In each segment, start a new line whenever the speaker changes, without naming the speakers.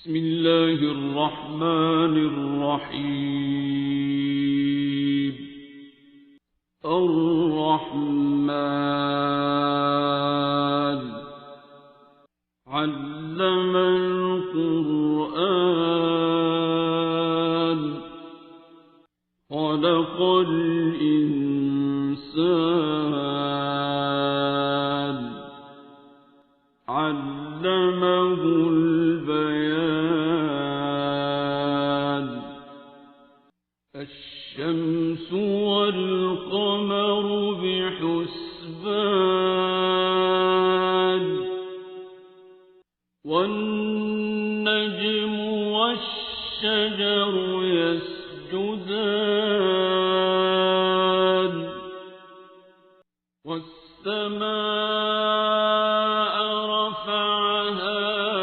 بسم الله الرحمن الرحيم. الرحمن علم القرآن خلق الإنسان علمه البيان. الشمس والقمر بحسبان والنجم والشجر يسجدان والسماء رفعها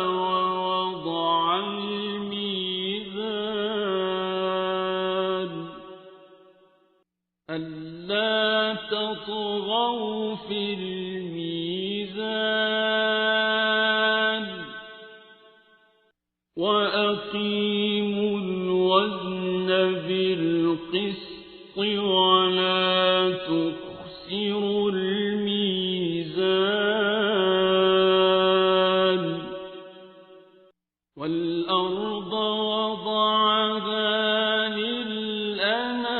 ووضع الميزان ألا تطغوا في الميزان وأقيموا الوزن بالقسط ولا تخسروا الميزان. والأرض وضعها للأنام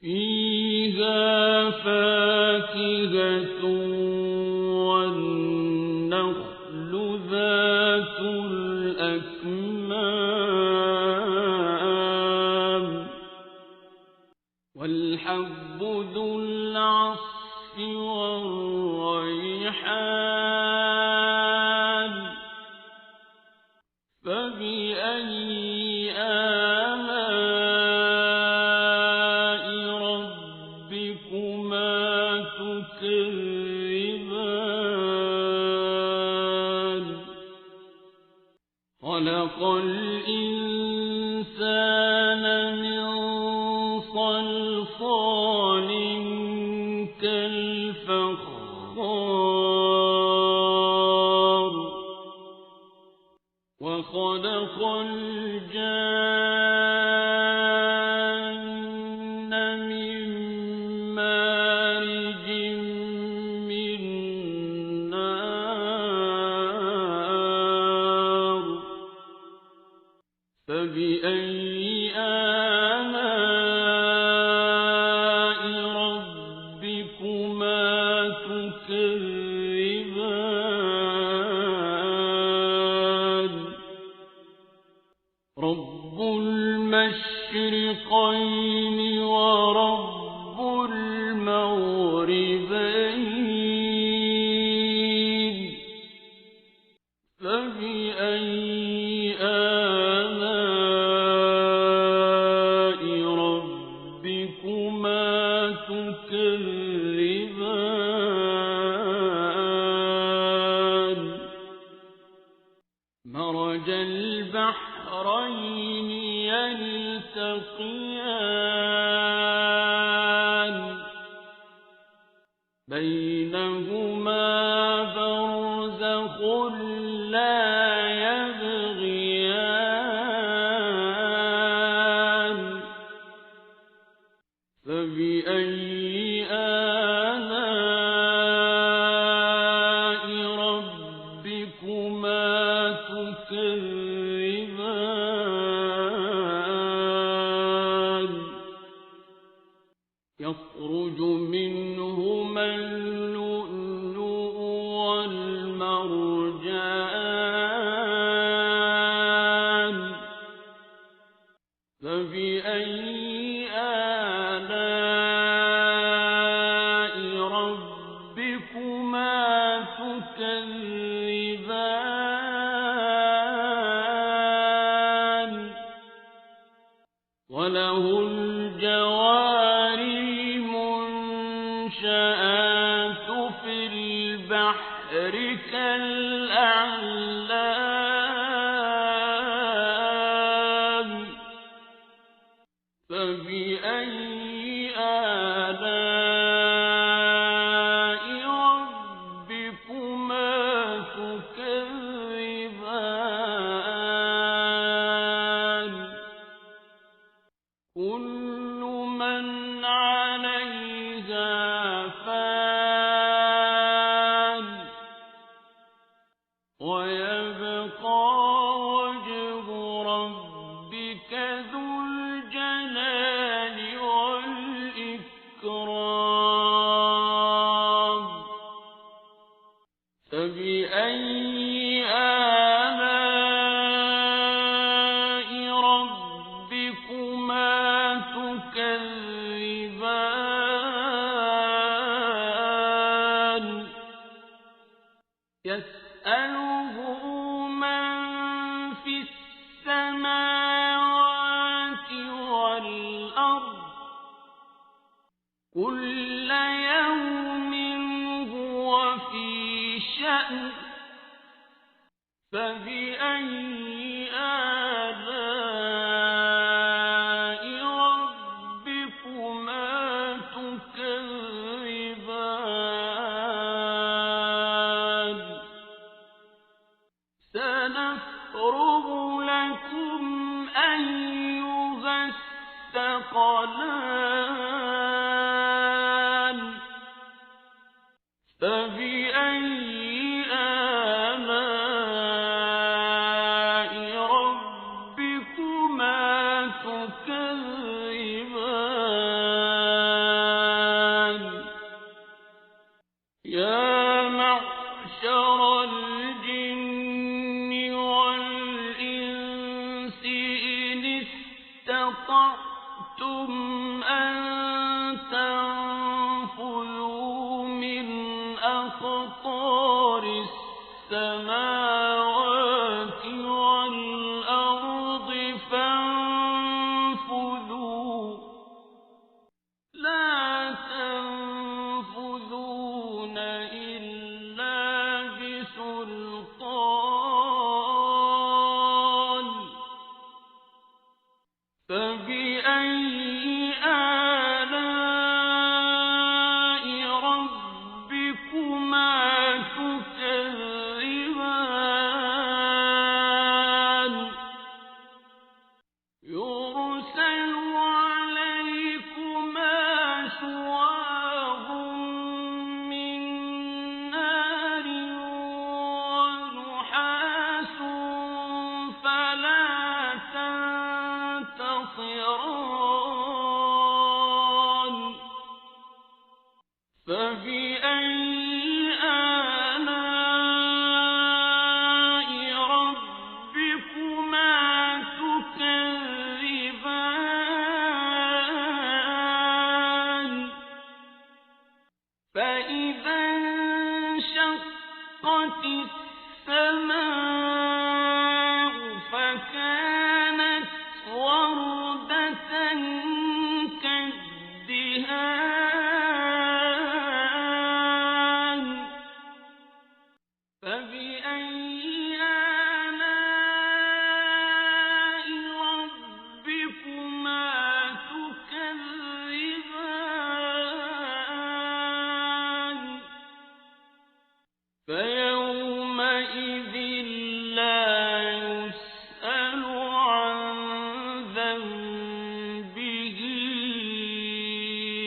فيها فاكهة والنخل ذات الأكمام والحب ذو العصف والريحان فبأي آلاء ربكما تكذبان. خلق الإنسان من صلصال كالفخار وخلق الجان من مارج من نار فبأي آلاء ربكما تكذبان. رب المشرقين ورب المغربين فبأي آلاء ربكما تكذبان. مرج البحرين يلتقيان بينهما برزخ لا يبغيان فبأي آلاء ربكما تكذبان. يخرج منهما اللؤلؤ والمرجان فبأي آلاء ربكما تكذبان. وله الجوار المنشآت في البحر كالأعلام فبأي آلاء ربكما تكذبان. فبأي آلاء ربكما تكذبان يسأله من في السماوات والأرض كل يوم هو في شأن فبأي آلاء ربكما تكذبان سنفرغ لكم أيها الثقلان فبأي آلاء ربكما تكذبان يا معشر الجن والإنس إن استطعتم أن تنفذوا من أقطار السماوات والأرض فانفذوا لا تنفذون إلا بسلطان فبأي آلاء ربكما تكذبان يرسل عليكما شواظ من نار ونحاس فلا تنتصران فبأي آلاء ربكما تكذبان فإذا انشقت السماء فكانت وردة كالدهان فبأي آلاء ربكما تكذبان فيومئذ لا يسأل عن ذنبه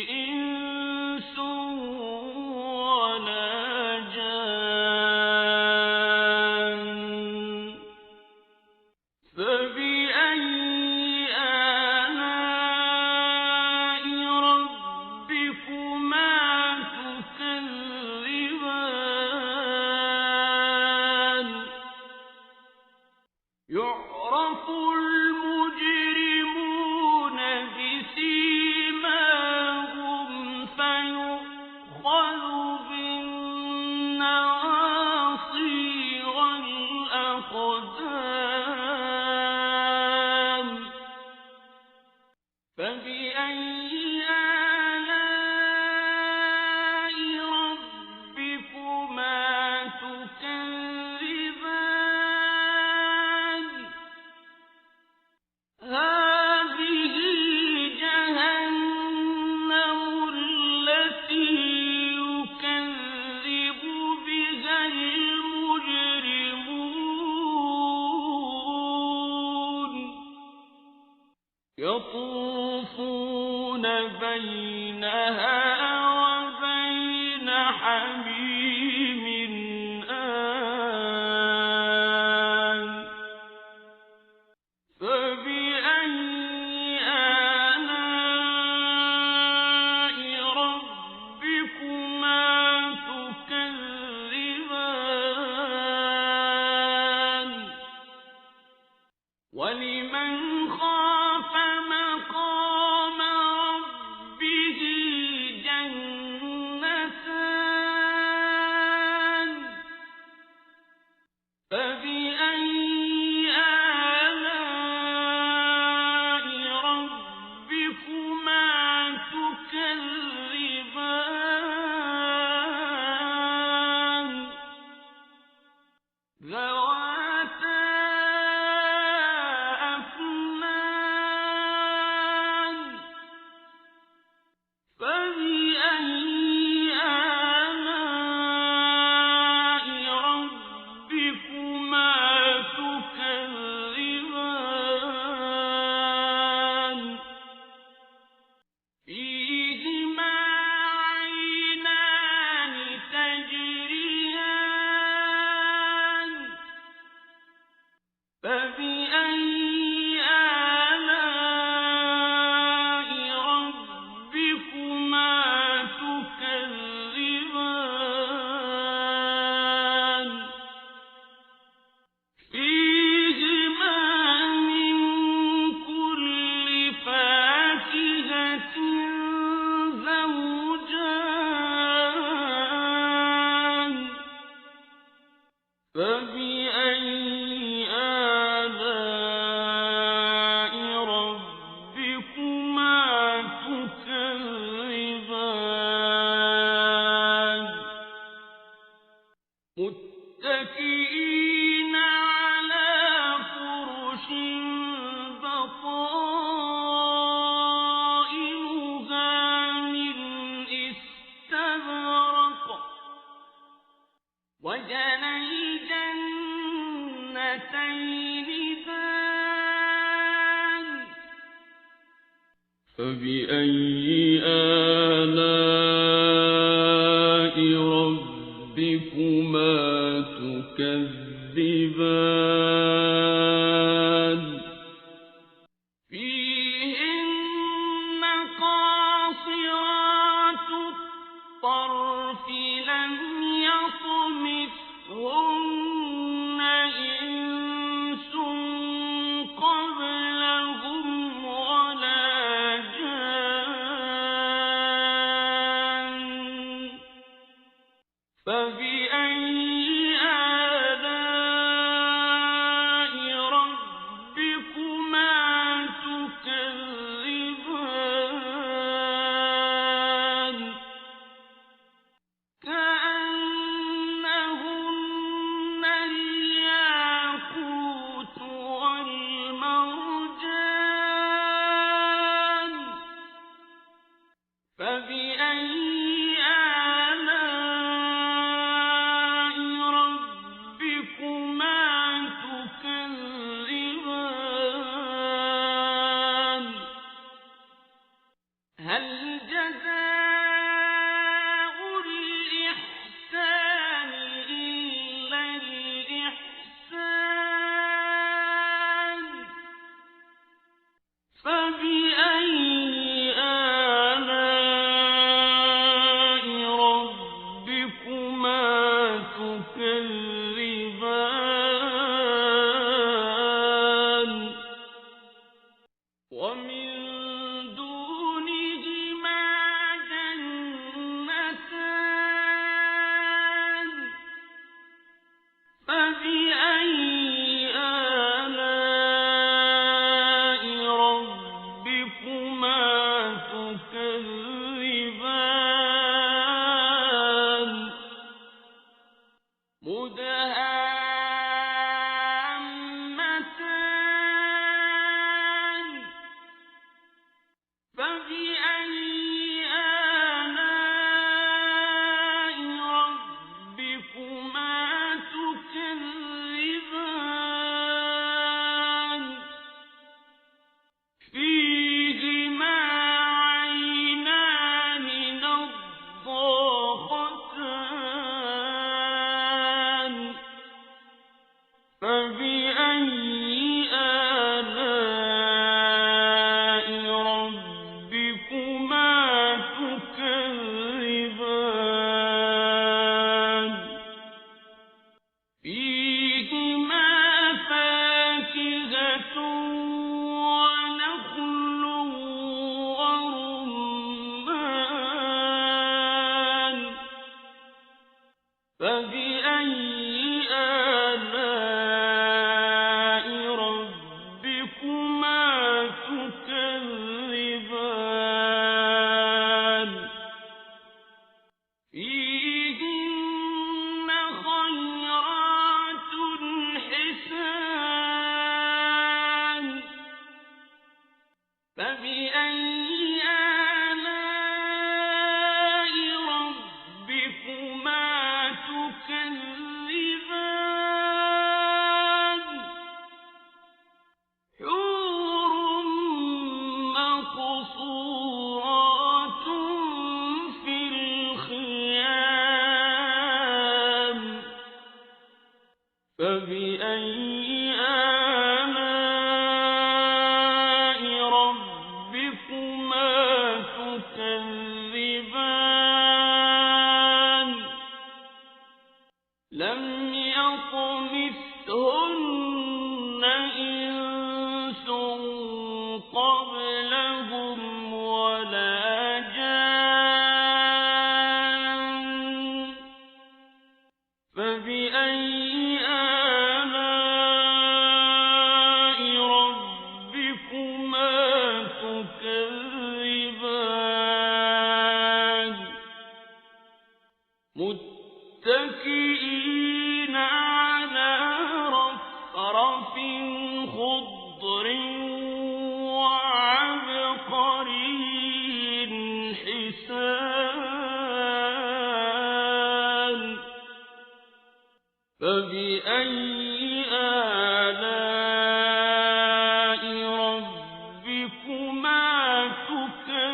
إنس ولا جان فبأي آلاء ربكما تكذبان يعرف المجرمون بسيماهم فيؤخذ بالنواصي والأقدام فبأي آلاء ربكما تكذبان هذه جهنم التي يكذب بها المجرمون يطوفون بينها وبين حميم آن فبأي آلاء ربكما تكذبان وَلِمَنْ خَافَ مَقَامَ رَبِّهِ جَنَّتَانِ فَبِأَيِّ آلَاءِ رَبِّكُمَا تُكَذِّبَانِ ذَوَاتَا أَفْنَانٍ فَبِأَيِّ آلَاءِ رَبِّكُمَا تُكَذِّبَانِ فِيهِمَا عَيْنَانِ تَجْرِيَانِ فَبِأَيِّ آلَاءِ رَبِّكُمَا تُكَذِّبَانِ فِيهِمَا مِن كُلِّ فَاكِهَةٍ زَوْجَانِ فَبِأَيِّ آلَاءِ رَبِّكُمَا تُكَذِّبَانِ مُتَّكِئِينَ عَلَى فُرُشٍ بَطَائِنُهَا مِنْ إِسْتَبْرَقٍ وَجَنَى الْجَنَّتَيْنِ دَانٍ فَبِأَيِّ آلَاءِ رَبِّكُمَا تُكَذِّبَانِ فِيهِنَّ قَاصِرَاتُ الطَّرْفِ لَمْ يَطْمِثْهُنَّ إِنسٌ قَبْلَهُمْ وَلَا جَانٌّ فَبِأَيِّ آلَاءِ رَبِّكُمَا تُكَذِّبَانِ كَأَنَّهُنَّ الْيَاقُوتُ وَالْمَرْجَانُ فَبِأَيِّ آلَاءِ رَبِّكُمَا تُكَذِّبَانِ هَلْ جَزَاءُ الْإِحْسَانِ إِلَّا الْإِحْسَانُ فَبِأَيِّ آلَاءِ رَبِّكُمَا تُكَذِّبَانِ وَمِن دُونِهِمَا جَنَّتَانِ فَبِأَيِّ آلَاءِ رَبِّكُمَا تُكَذِّبَانِ مُدْهَامَّتَانِ فَبِأَيِّ آلَاءِ رَبِّكُمَا تُكَذِّبَانِ فِيهِمَا عَيْنَانِ نَضَّاخَتَانِ فَبِأَيِّ آلَاءِ رَبِّكُمَا تُكَذِّبَانِ فِيهِمَا فَاكِهَةٌ فبأي آلاء ربكما تكذبان لم يطمثهن إنس قبلهم ولا جان فبأي آلاء ربكما تكذبان متكئين على رفرف خضر وعبقري حسان فبأي آلاء ربكما تكذبان